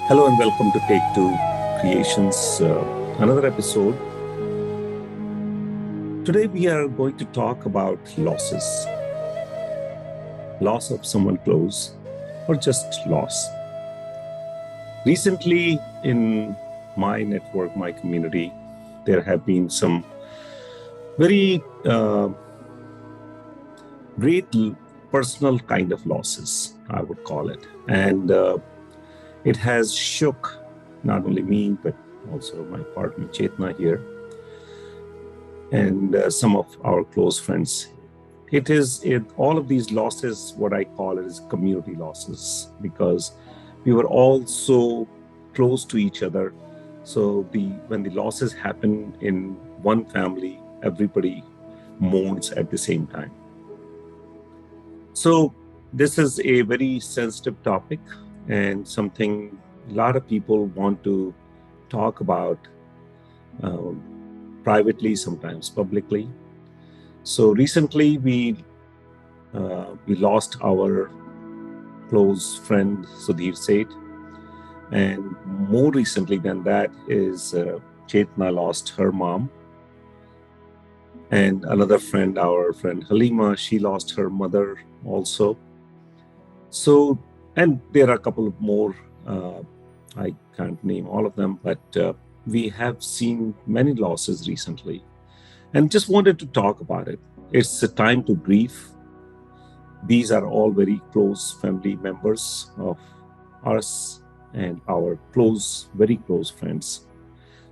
Hello and welcome to Take Two Creations, another episode. Today we are going to talk about losses, loss of someone close, or just loss. Recently, in my network, my community, there have been some very great personal kind of losses, I would call it. And it has shook not only me, but also my partner Chetna here and some of our close friends. All of these losses, what I call it is community losses, because we were all so close to each other. So when the losses happen in one family, everybody mourns at the same time. So this is a very sensitive topic and something a lot of people want to talk about privately, sometimes publicly. So recently we lost our close friend Sudhir Seth, and more recently than that is Chetna lost her mom, and another friend, our friend Halima, she lost her mother also. So, and there are a couple of more. I can't name all of them, but we have seen many losses recently, and just wanted to talk about it. It's a time to grieve. These are all very close family members of us and our very close friends.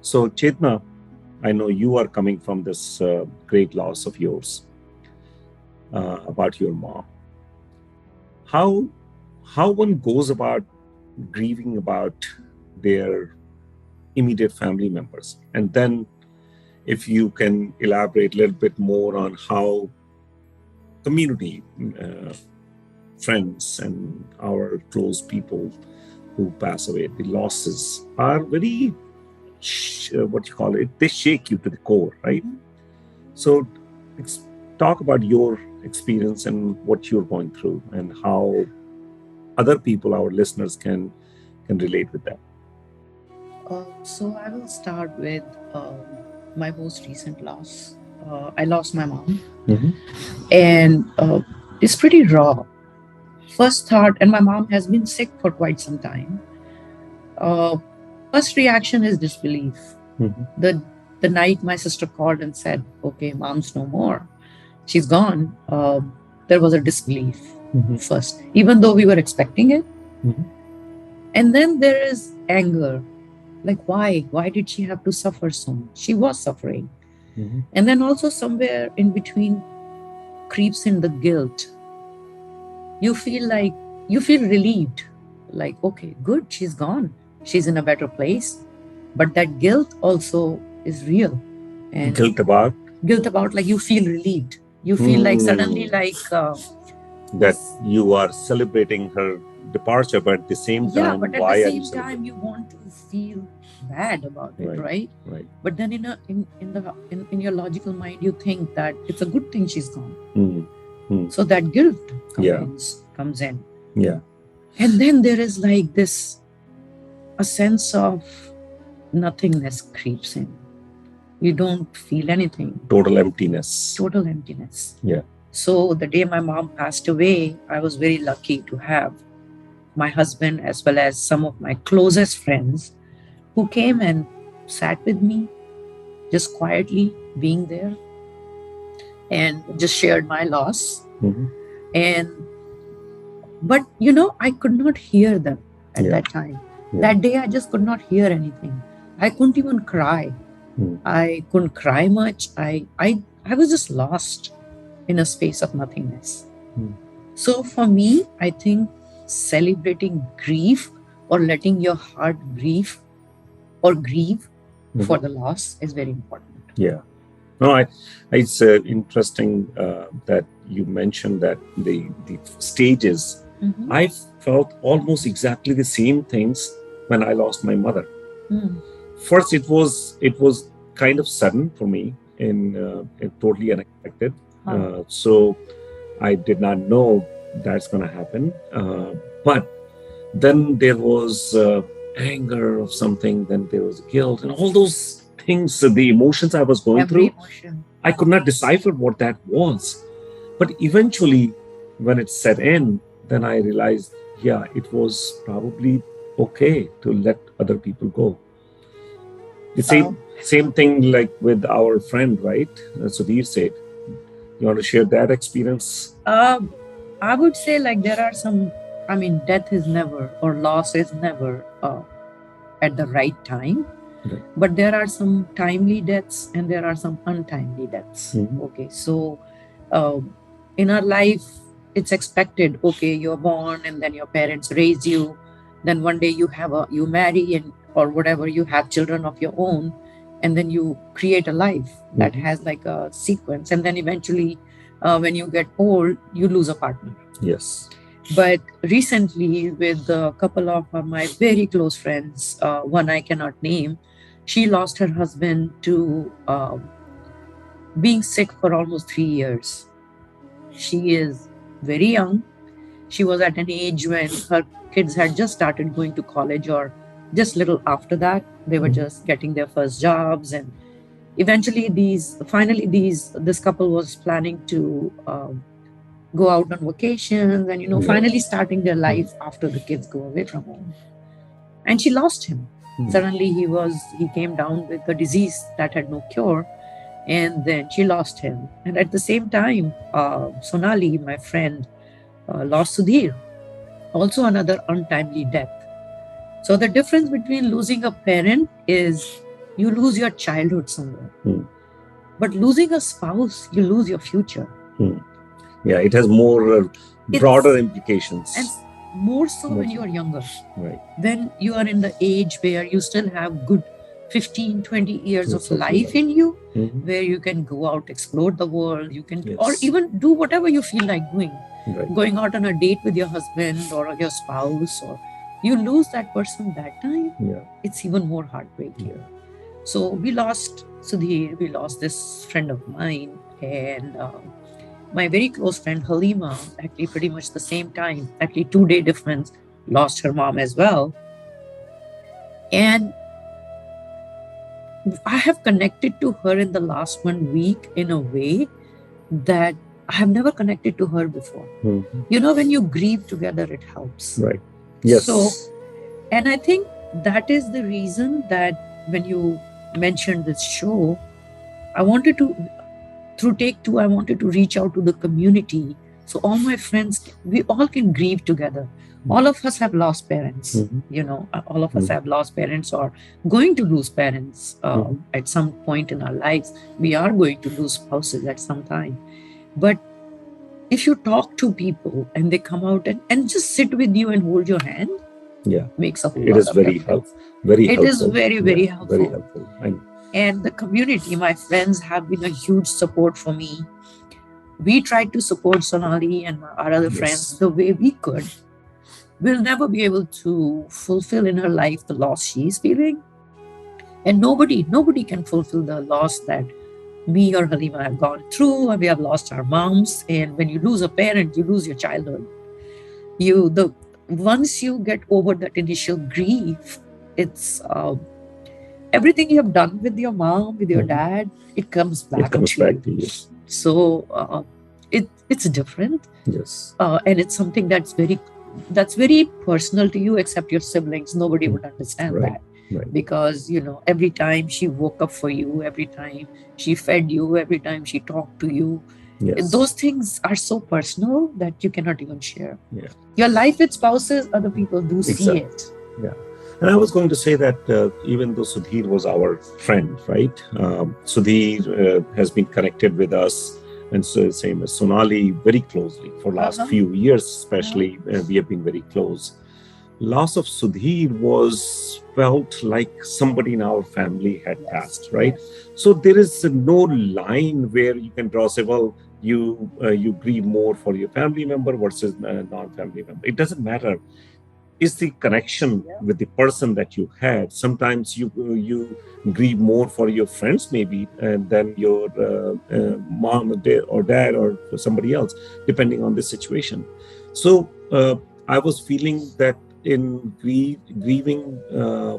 So, Chetna, I know you are coming from this great loss of yours about your mom. How one goes about grieving about their immediate family members, and then if you can elaborate a little bit more on how community friends and our close people who pass away, the losses are very what you call it, they shake you to the core, right? So talk about your experience and what you're going through and how other people, our listeners, can relate with that. So I will start with my most recent loss. I lost my mom, and it's pretty raw. First thought, and my mom has been sick for quite some time. Uh, First reaction is disbelief. The night my sister called and said, "Okay, mom's no more, she's gone." There was a disbelief first, even though we were expecting it, and then there is anger. Like, why did she have to suffer so much? She was suffering. And then also somewhere in between creeps in the guilt. You feel relieved, like, okay, good, she's gone, she's in a better place. But that guilt also is real. And Guilt about guilt about, like, you feel relieved, you feel like suddenly, like, that you are celebrating her departure, but at the same yeah, time, but at why the are you same celebrating? time you want to feel bad about it, Right, right? right. But then in your logical mind you think that it's a good thing she's gone. So that guilt Yeah. comes in. Yeah. And then there is like this, a sense of nothingness creeps in. You don't feel anything. Total emptiness. Total emptiness. Yeah. So the day my mom passed away, I was very lucky to have my husband as well as some of my closest friends who came and sat with me, just quietly being there, and just shared my loss. And but I could not hear them at that time. That day I just could not hear anything. I couldn't even cry. I couldn't cry much. I was just lost in a space of nothingness. So for me, I think celebrating grief, or letting your heart grieve or grieve for the loss, is very important. Yeah. No, it's interesting that you mentioned that the stages. I felt almost exactly the same things when I lost my mother. First, it was kind of sudden for me and totally unexpected. So I did not know that's going to happen. But then there was anger of something, then there was guilt, and all those things, the emotions I was going Every through, emotion. I could not decipher what that was. But eventually, when it set in, then I realized, yeah, it was probably okay to let other people go. The Um, same thing like with our friend, right? Sudhir said. You want to share that experience? um, I would say like there are some. I mean, death is never or loss is never at the right time. Right. But there are some timely deaths and there are some untimely deaths. Mhm. Okay, so uh, in our life, it's expected. Okay, you're born and then your parents raise you. Then one day you marry and or whatever you have children of your own, and then you create a life that Mhm. has like a sequence. And then eventually, when you get old, you lose a partner. Yes. But recently, with a couple of my very close friends, one I cannot name, she lost her husband to being sick for almost 3 years. She is very young. She was at an age when her kids had just started going to college, or just little after that. They were Mhm. just getting their first jobs, and eventually, this couple was planning to go out on vacations, and Yeah. finally starting their Mhm. life after the kids go away from home. And she lost him. Mhm. Suddenly he came down with a disease that had no cure, and then she lost him. And at the same time, Sonali, my friend, lost Sudhir, also another untimely death. So the difference between losing a parent is you lose your childhood somewhere, Mhm. but losing a spouse, you lose your future. Mhm. Yeah, it has more broader It's and implications. more so More when so. you are younger. Right. When you are in the age where you still have good 15, 20 years of That's of life life. in you, Mhm. where you can go out, explore the world, you can, or Yes. even do whatever you feel like doing, Right. going out on a date with your husband or your spouse, or you lose that person that time, Yeah. it's even more heartbreaking. Yeah. So we lost Sudhir, we lost this friend of mine, and my very close friend Halima, actually pretty much the same time, actually 2 day difference, lost her mom as well. And I have connected to her in the last 1 week in a way that I have never connected to her before. Mhm. When you grieve together, it helps. Right. So, Yes. and I think that is the reason that when you mentioned this show, I wanted to, through Take Two, I wanted to reach out to the community. So all my friends, we all can grieve together. All of us have lost parents. Mhm. All of us Mhm. have lost parents or going to lose parents Mhm. at some point in our lives. We are going to lose spouses at some time. But if you talk to people and they come out and just sit with you and hold your hand, Yeah. makes a whole It lot is of very difference. very It is helpful. very, Yeah. very Very helpful. helpful. I And the community, my friends, have been a huge support for me. We tried to support Sonali and our other friends Yes. the way we could. We'll never be able to fulfill in her life the loss she's feeling. And nobody can fulfill the loss that me or Halima have gone through. We have lost our moms. And when you lose a parent, you lose your childhood. The once you get over that initial grief, it's everything you have done with your mom, with your Mhm. dad, it comes It back comes to back you. to you. So it's different, Yes. and it's something that's very personal to you. Except your siblings, nobody Mm. would understand Right. that, Right. because every time she woke up for you, every time she fed you, every time she talked to you, Yes. those things are so personal that you cannot even share. Yeah. Your life with spouses, other people do see Exactly. it. Yeah. And I was going to say that even though Sudhir was our friend, right? Sudhir has been connected with us, and so same as Sonali, very closely for last Uh-huh. few years, Uh-huh. especially. We have been very close. Loss of Sudhir was felt like somebody in our family had Yes, passed, right? yes. So there is no line where you can draw, say, well, you grieve more for your family member versus non-family member. It doesn't matter. Is the connection Yeah. with the person that you had. Sometimes you grieve more for your friends maybe and than your mom or dad or somebody else, depending on the situation. So I was feeling that in grieving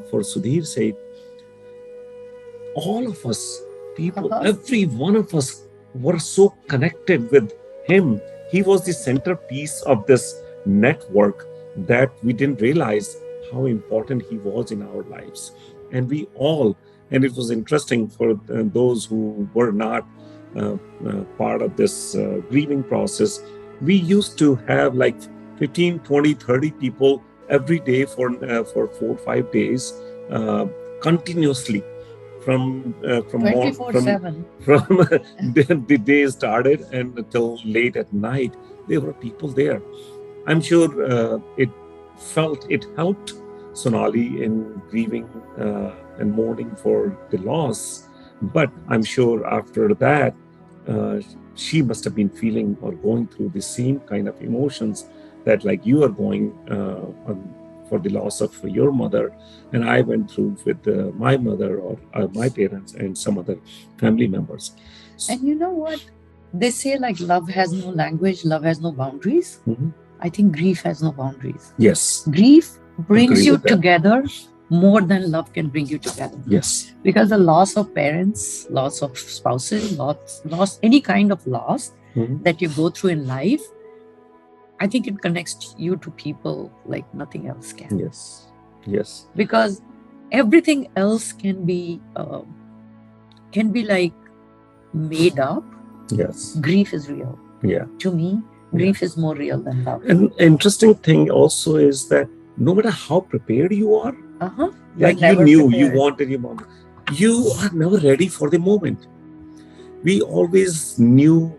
for Sudhir said, all of us, people, every one of us were so connected with him. He was the centerpiece of this network that we didn't realize how important he was in our lives. And we all, and it was interesting for those who were not part of this grieving process. We used to have like 15, 20, 30 people every day for 4 or 5 days continuously from 24/7. the day started and until late at night. There were people there. I'm sure it helped Sonali in grieving and mourning for the loss. But I'm sure after that, uh, she must have been feeling or going through the same kind of emotions that like you are going for the loss of your mother, and I went through with my mother or my parents and some other family members. And you know what? They say like love has no language, love has no boundaries. Mhm. I think grief has no boundaries. Yes, Grief brings agree you with that. together more than love can bring you together. Yes, Because the loss of parents, loss of spouses, loss any kind of loss Mhm. that you go through in life, I think it connects you to people like nothing else can. yes, yes, Because everything else can be like made up. yes, Grief is real. yeah. To me, grief is more real than love. An interesting thing also is that no matter how prepared you are, like you knew you wanted your mom, you are never ready for the moment. We always knew,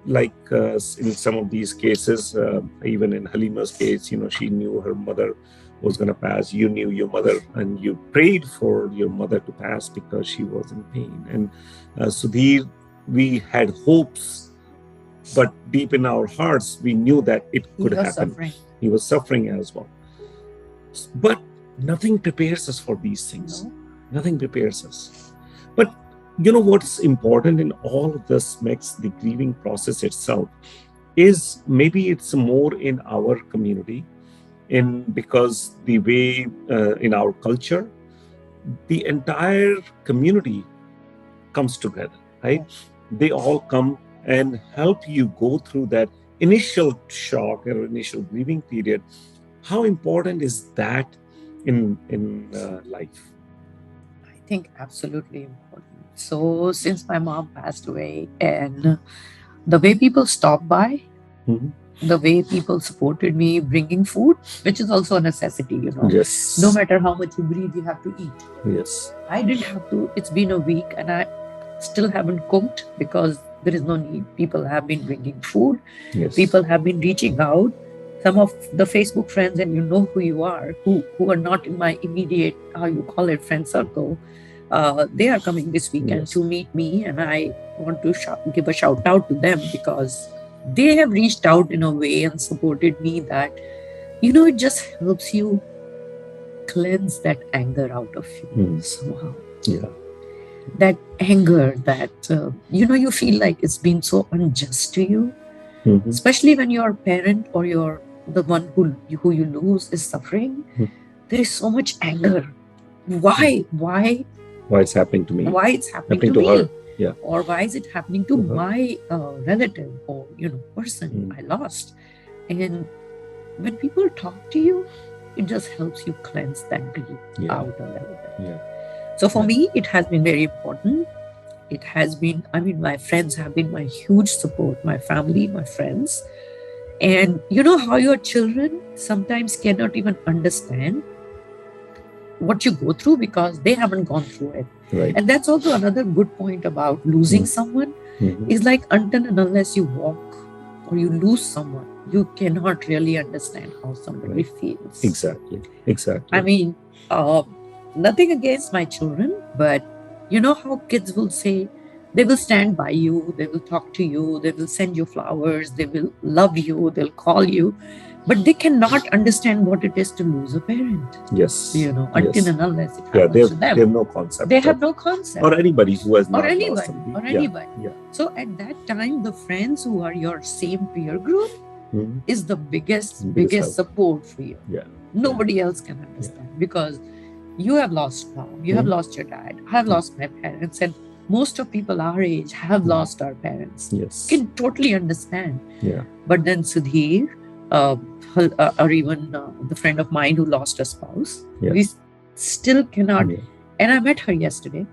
like in some of these cases, even in Halima's case, she knew her mother was going to pass. You knew your mother and you prayed for your mother to pass because she was in pain. And Sudhir, we had hopes, but deep in our hearts, we knew that it could happen. Suffering. He was suffering as well. But nothing prepares us for these things. No. Nothing prepares us. But you know what's important in all of this makes the grieving process itself is maybe it's more in our community, because the way in our culture, the entire community comes together, right? They all come and help you go through that initial shock or initial grieving period. How important is that in life? I think absolutely important. So since my mom passed away, and the way people stopped by, Mhm. the way people supported me bringing food, which is also a necessity, Yes. No matter how much you breathe, you have to eat. Yes. I didn't have to. It's been a week and I still haven't cooked because there is no need. People have been bringing food. Yes. People have been reaching out. Some of the Facebook friends, and you know who you are, who are not in my immediate, how you call it, friend circle, they are coming this weekend Yes. to meet me, and I want to give a shout out to them because they have reached out in a way and supported me that, it just helps you cleanse that anger out of you somehow. Yeah. That anger that, you feel like it's been so unjust to you, especially when your parent or the one who you lose is suffering. There is so much anger. Why it's happening to me? Why it's happening to me? Her. Yeah. Or why is it happening to my relative or person I lost? And when people talk to you, it just helps you cleanse that grief out a little bit. Yeah. So for me, it has been very important. It has been, my friends have been my huge support, my family, my friends. And you know how your children sometimes cannot even understand what you go through because they haven't gone through it. Right. And that's also another good point about losing someone is like until and unless you walk or you lose someone, you cannot really understand how somebody feels. Exactly. Nothing against my children, but you know how kids will say, they will stand by you, they will talk to you, they will send you flowers, they will love you, they'll call you, but they cannot understand what it is to lose a parent. Yes. Until and unless it happens to them. They have no concept. They have no concept. Or anybody who has not or anybody, lost somebody. Or anybody. Yeah. So at that time, the friends who are your same peer group is the biggest support for you. Yeah. Nobody else can understand because you have lost mom, you have lost your dad, I have lost my parents, and most of people our age have lost our parents. Yes. Can totally understand. Yeah. But then Sudhir, or even the friend of mine who lost a spouse, we still cannot. And I met her yesterday,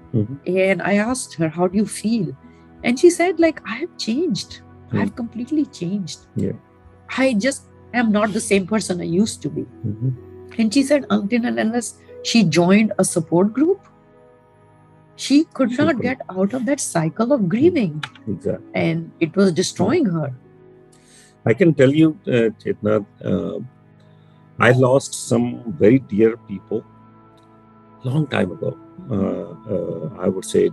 and I asked her, "How do you feel?" And she said, "Like I have changed. I have completely changed. I just am not the same person I used to be." And she said, until and unless she joined a support group, she could not get out of that cycle of grieving. Exactly. And it was destroying her. I can tell you, Chetna, I lost some very dear people long time ago. I would say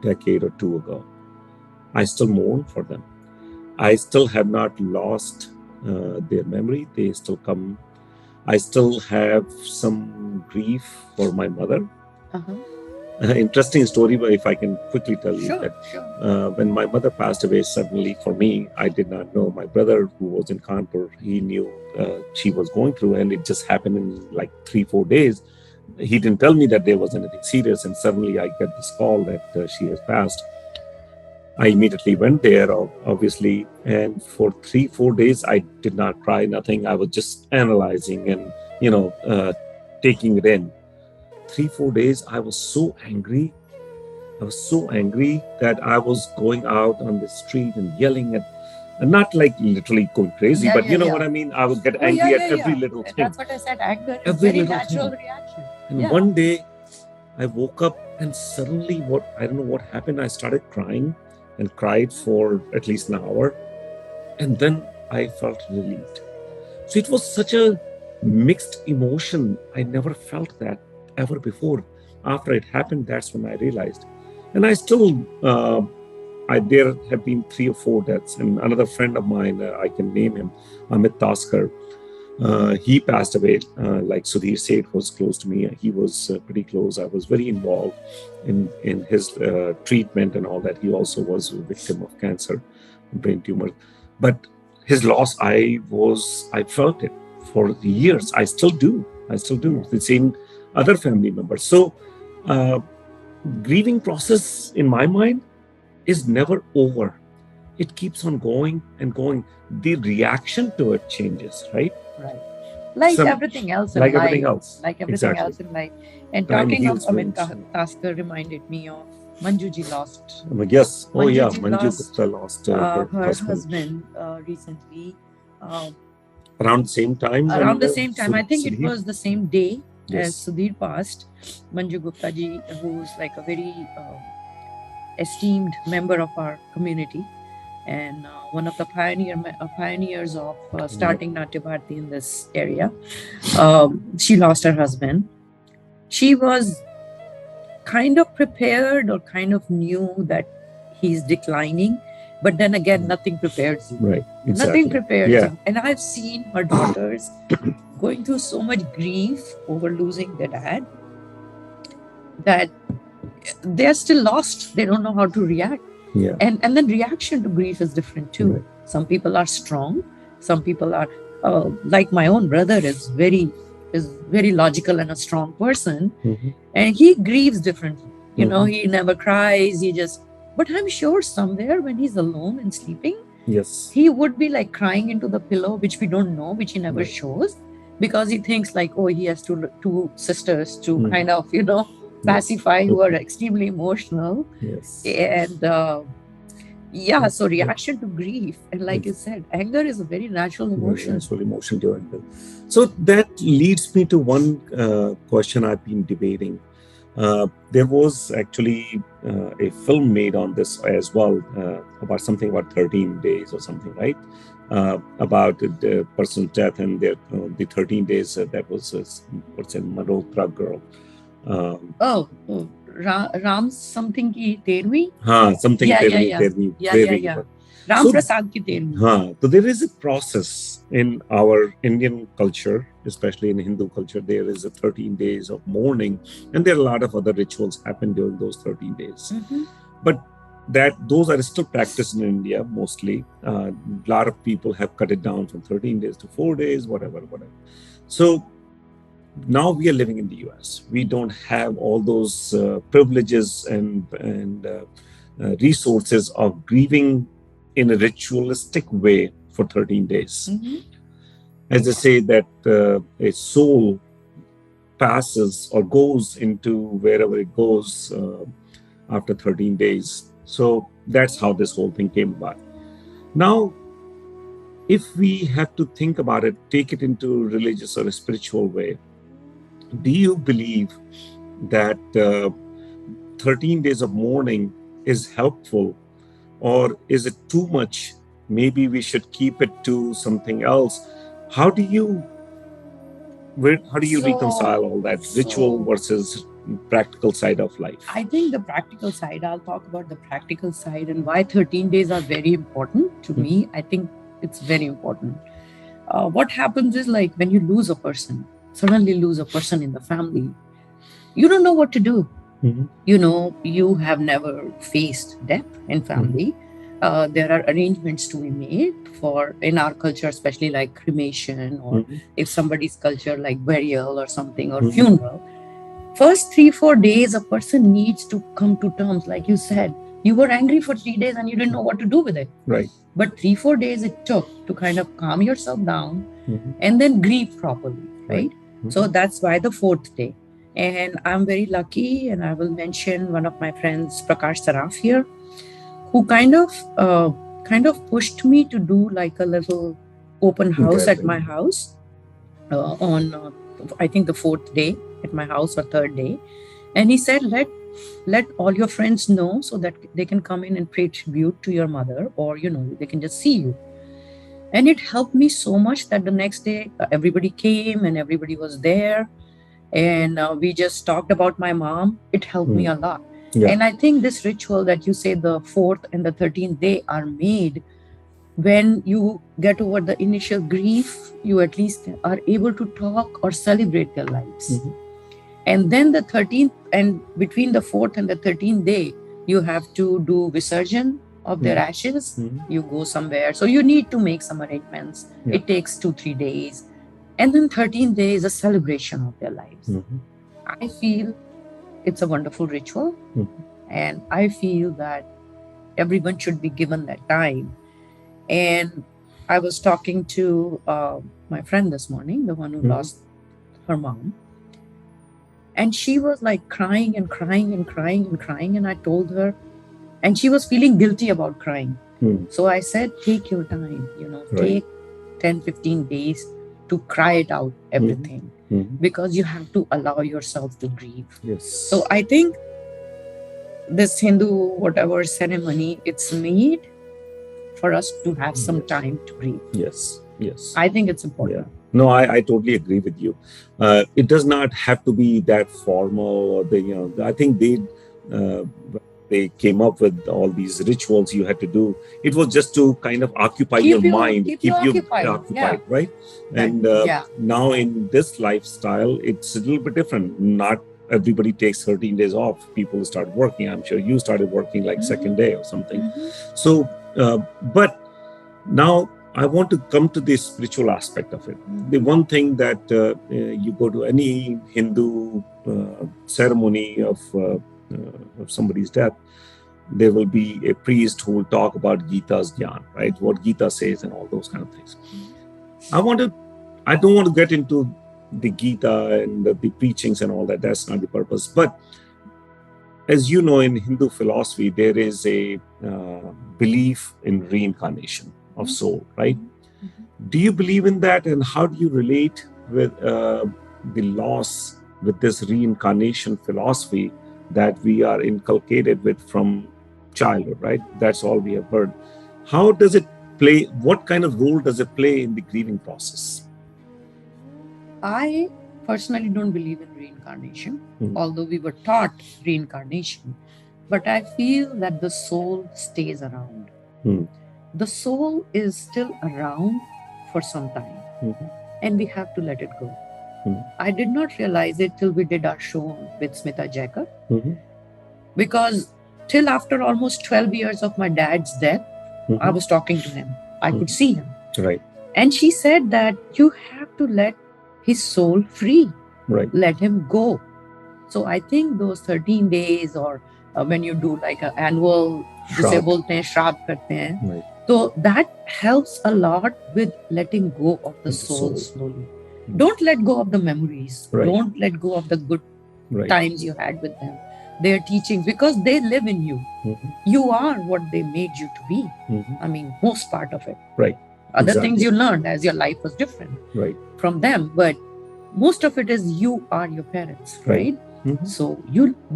decade or two ago. I still mourn for them. I still have not lost their memory. They still come. I still have some grief for my mother. Interesting story, but if I can quickly tell you that when my mother passed away suddenly, for me, I did not know. My brother, who was in Kanpur, he knew she was going through, and it just happened in like 3-4 days. He didn't tell me that there was anything serious, and suddenly I get this call that she has passed. I immediately went there, obviously, and for 3-4 days I did not cry, nothing. I was just analyzing and taking it in. 3-4 days I was so angry. I was so angry that I was going out on the street and yelling at, and not like literally going crazy, but you know what I mean. I would get angry at every little thing. That's what I said. Anger is a very natural reaction. And one day I woke up and suddenly I don't know what happened. I started crying and cried for at least an hour. And then I felt relieved. So it was such a mixed emotion. I never felt that ever before. After it happened, that's when I realized. And I still, there have been 3 or 4 deaths. And another friend of mine, I can name him, Amit Taskar. He passed away, like Sudhir said, was close to me. He was pretty close. I was very involved in his treatment and all that. He also was a victim of cancer, brain tumor. But his loss, I felt it for years. I still do. The same other family members. So grieving process in my mind is never over. It keeps on going and going. The reaction to it changes, right? Right. Like everything else in life. Like everything else in life. And talking of Amit Taskar reminded me of Manjuji lost. Yes. Manju Gupta lost her husband recently. Around the same time? Around the same time. I think it was the same day as Sudhir passed. Manju Gupta ji, who's like a very esteemed member of our community and one of the pioneers of starting Natya Bharati in this area. She lost her husband. She was kind of prepared or kind of knew that he's declining, but then again, nothing prepares you. Right. Exactly. Nothing prepares you. And I've seen her daughters going through so much grief over losing their dad that they're still lost. They don't know how to react. Yeah. And then reaction to grief is different too. Right. Some people are strong. Some people are like my own brother is very logical and a strong person, and he grieves differently. You know, he never cries. But I'm sure somewhere when he's alone and sleeping, he would be like crying into the pillow, which we don't know, which he never shows, because he thinks like, oh, he has two sisters to kind of pacify, who are extremely emotional. And so reaction to grief, and like you said, anger is a very natural emotion. So that leads me to one question I've been debating. There was actually a film made on this as well, about 13 days or something, right? About the person's death and the 13 days that was Malhotra girl. Ram something ki Tervi? Something Tervi. Ram Prasad ki Tervi. So there is a process in our Indian culture, especially in Hindu culture. There is a 13 days of mourning, and there are a lot of other rituals happen during those 13 days. But those are still practiced in India mostly. A lot of people have cut it down from 13 days to 4 days, whatever. So now we are living in the US. We don't have all those privileges and resources of grieving in a ritualistic way for 13 days. As they say that a soul passes or goes into wherever it goes after 13 days. So that's how this whole thing came about. Now, if we have to think about it, take it into religious or a spiritual way, do you believe that 13 days of mourning is helpful, or is it too much? Maybe we should keep it to something else. How do you reconcile all that ritual versus practical side of life? I think the practical side, I'll talk about the practical side and why 13 days are very important to me. I think it's very important. What happens is, like, when you lose a person, suddenly lose a person in the family, you don't know what to do. You know, you have never faced death in family. There are arrangements to be made for, in our culture, especially like cremation, or if somebody's culture like burial or something, or funeral. First 3-4 days, a person needs to come to terms. Like you said, you were angry for 3 days and you didn't know what to do with it. Right. But 3-4 days it took to kind of calm yourself down and then grieve properly, right? So that's why the 4th day. And I'm very lucky, and I will mention one of my friends, Prakash Saraf here, who kind of pushed me to do like a little open house at my house on I think the 4th day at my house, or 3rd day. And he said, let all your friends know so that they can come in and pay tribute to your mother, or they can just see you. And it helped me so much that the next day everybody came and everybody was there, and we just talked about my mom. It helped me a lot. And I think this ritual that you say, the 4th and the 13th day, are made when you get over the initial grief. You at least are able to talk or celebrate their lives. And then the 13th, and between the 4th and the 13th day, you have to do Visarjan of their ashes. You go somewhere. So you need to make some arrangements. It takes 2-3 days. And then 13th day is a celebration of their lives. I feel it's a wonderful ritual. And I feel that everyone should be given that time. And I was talking to my friend this morning, the one who lost her mom. And she was like crying and crying and crying and crying. And I told her, and she was feeling guilty about crying. So I said, take your time, take 10-15 days to cry it out, everything. Because you have to allow yourself to grieve. So I think this Hindu whatever ceremony, it's made for us to have some time to grieve. Yes. I think it's important. No, I totally agree with you. It does not have to be that formal. Or I think they came up with all these rituals you had to do. It was just to kind of occupy your mind, keep you occupied, right? And now in this lifestyle, it's a little bit different. Not everybody takes 13 days off. People start working. I'm sure you started working like second day or something. So, but now I want to come to the spiritual aspect of it. The one thing that you go to any Hindu ceremony of somebody's death, there will be a priest who will talk about Gita's Gyan, right? What Gita says and all those kind of things. I don't want to get into the Gita and the preachings and all that. That's not the purpose. But as you know, in Hindu philosophy, there is a belief in reincarnation of soul, right? Do you believe in that? And how do you relate with the loss with this reincarnation philosophy that we are inculcated with from childhood, right? That's all we have heard. How does it play? What kind of role does it play in the grieving process? I personally don't believe in reincarnation, although we were taught reincarnation. But I feel that the soul stays around. The soul is still around for some time, and we have to let it go. I did not realize it till we did our show with Smita Jacob, because till after almost 12 years of my dad's death, I was talking to him. I could see him. Right. And she said that you have to let his soul free. Right. Let him go. So I think those 13 days, or when you do like an annual, जिसे Shraddh. बोलते हैं श्राद्ध करते हैं, Right. so that helps a lot with letting go of the Of the soul soul. slowly. Mm. Don't let go of the memories. Right. Don't let go of the good Right. times you had with them, their teachings, because they live in you. Mhm. You are what they made you to be. Mhm. I mean, most part of it. Right. Other Exactly. things you learned as your life was different Right. from them, but most of it is you are your parents, Right. right? Mhm. So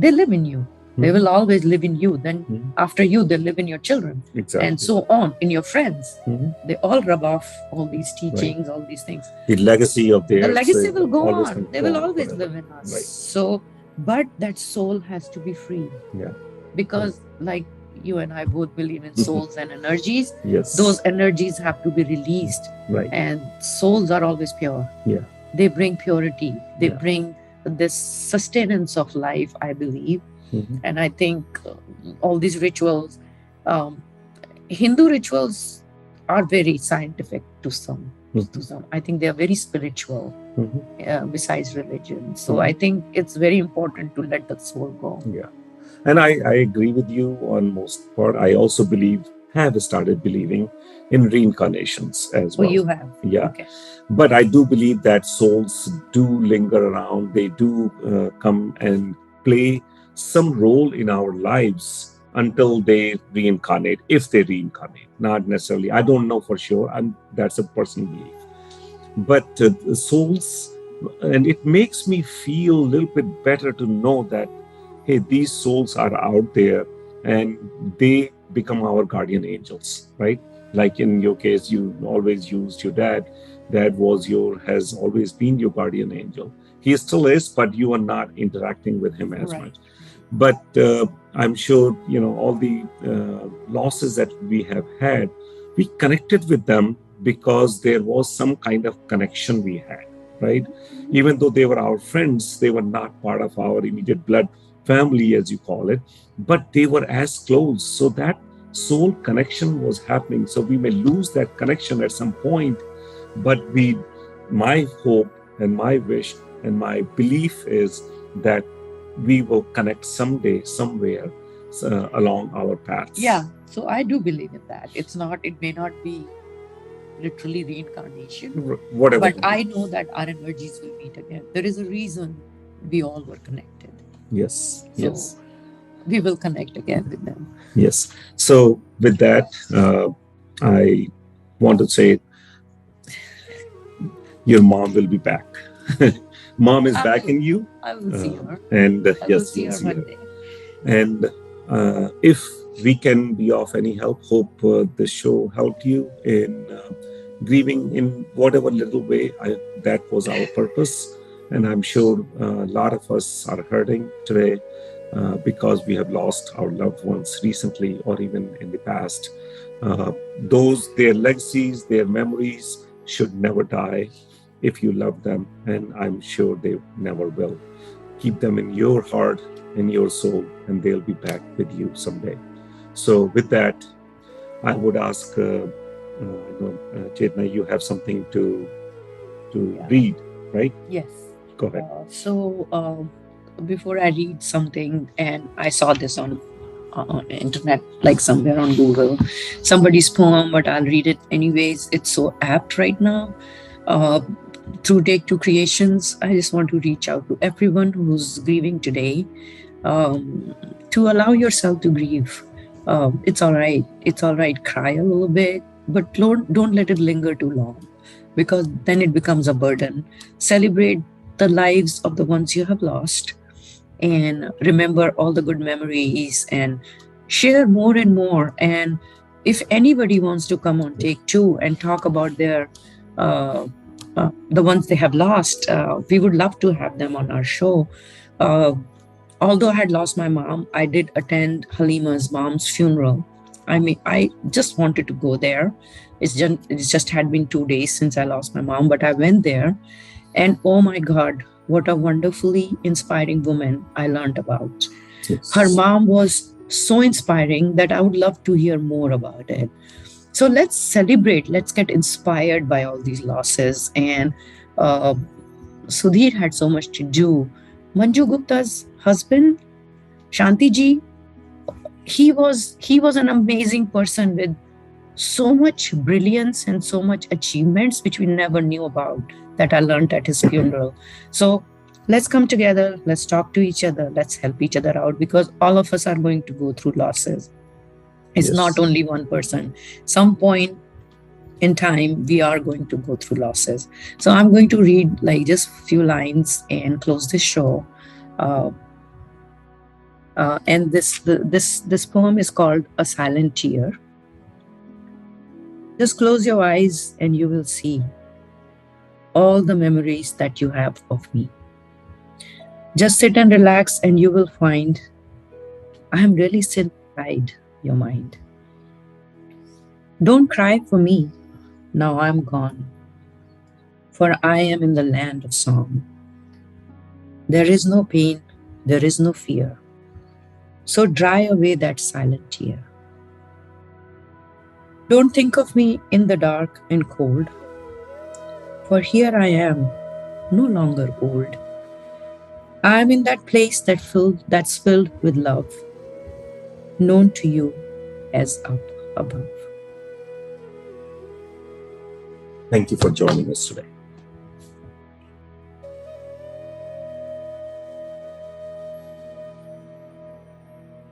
they live in you. They Mhm. will always live in you. Then Mhm. after you, they live in your children, Exactly. and so on, in your friends. Mhm. They all rub off all these Right. teachings, all these things. The legacy of The theirs legacy will go always on. going They to go will on always forever. live in us. Right. So, but that soul has to be free, Yeah. because like you and I both believe in souls and energies. Yes. Those energies have to be released, Right. and souls are always pure. Yeah. They bring purity. They Yeah. bring this sustenance of life, I believe. Mhm. And I think all these rituals, um, Hindu rituals are very scientific to some. Mhm. To some, I think they are very spiritual, Mhm. besides religion. So Mhm. I think it's very important to let the soul go. Yeah. And I agree with you on most part. I also have started believing in reincarnations as Oh, well. you have? Yeah. Okay. But I do believe that souls do linger around. They do come and play some role in our lives until they reincarnate, if they reincarnate. Not necessarily. I don't know for sure. That's a personal belief. But the souls, and it makes me feel a little bit better to know that, hey, these souls are out there and they become our guardian angels, right? Like in your case, you always used your dad. Has always been your guardian angel. He still is, but you are not interacting with him as much. Right. But I'm sure, all the losses that we have had, we connected with them because there was some kind of connection we had, right? Even though they were our friends, they were not part of our immediate blood family, as you call it, but they were as close. So that soul connection was happening. So we may lose that connection at some point, but my hope and my wish and my belief is that we will connect someday, somewhere, along our paths. Yeah. So I do believe in that. It may not be literally reincarnation, Whatever. but I know that our energies will meet again. There is a reason we all were connected. Yes. So Yes. we will connect again with them. Yes. So with that, I want to say your mom will be back. Mom is back in you. I will see her. And I will yes, see you'll her see one her. day. And if we can be of any help, hope this show helped you in grieving in whatever little way. That was our purpose. And I'm sure a lot of us are hurting today because we have lost our loved ones recently or even in the past. Their legacies, their memories should never die if you love them. And I'm sure they never will. Keep them in your heart, in your soul, and they'll be back with you someday. So, with that, I would ask, Chetna, you have something to read, right? Yes. Go ahead. Before I read something, and I saw this on internet, like somewhere on Google, somebody's poem, but I'll read it anyways. It's so apt right now. Uh, through Take Two Creations, I just want to reach out to everyone who's grieving today, to allow yourself to grieve. It's all right. It's all right. Cry a little bit, but don't let it linger too long, because then it becomes a burden. Celebrate the lives of the ones you have lost, and remember all the good memories, and share more and more. And if anybody wants to come on Take Two and talk about the ones they have lost, we would love to have them on our show. Uh, Although I had lost my mom, I did attend Halima's mom's funeral. I mean, I just wanted to go there. It's just had been 2 days since I lost my mom, but I went there, and oh my God, what a wonderfully inspiring woman I learned about. Yes. Her mom was so inspiring that I would love to hear more about it. So let's celebrate, let's get inspired by all these losses, and uh, Sudhir had so much to do. Manju Gupta's husband, Shanti ji, he was an amazing person with so much brilliance and so much achievements which we never knew about, that I learned at his funeral. So let's come together, let's talk to each other, let's help each other out, because all of us are going to go through losses. It's not Yes. only one person. Some point in time we are going to go through losses. So I'm going to read like just few lines and close this show. uh, and this poem is called A Silent Tear. Just close your eyes and you will see all the memories that you have of me. Just sit and relax and you will find I am really still inside your mind. Don't cry for me, now I'm gone, for I am in the land of song. There is no pain, there is no fear. So dry away that silent tear. Don't think of me in the dark and cold, for here I am, no longer old. I am in that place that's filled with love, known to you as up above. Thank you for joining us today.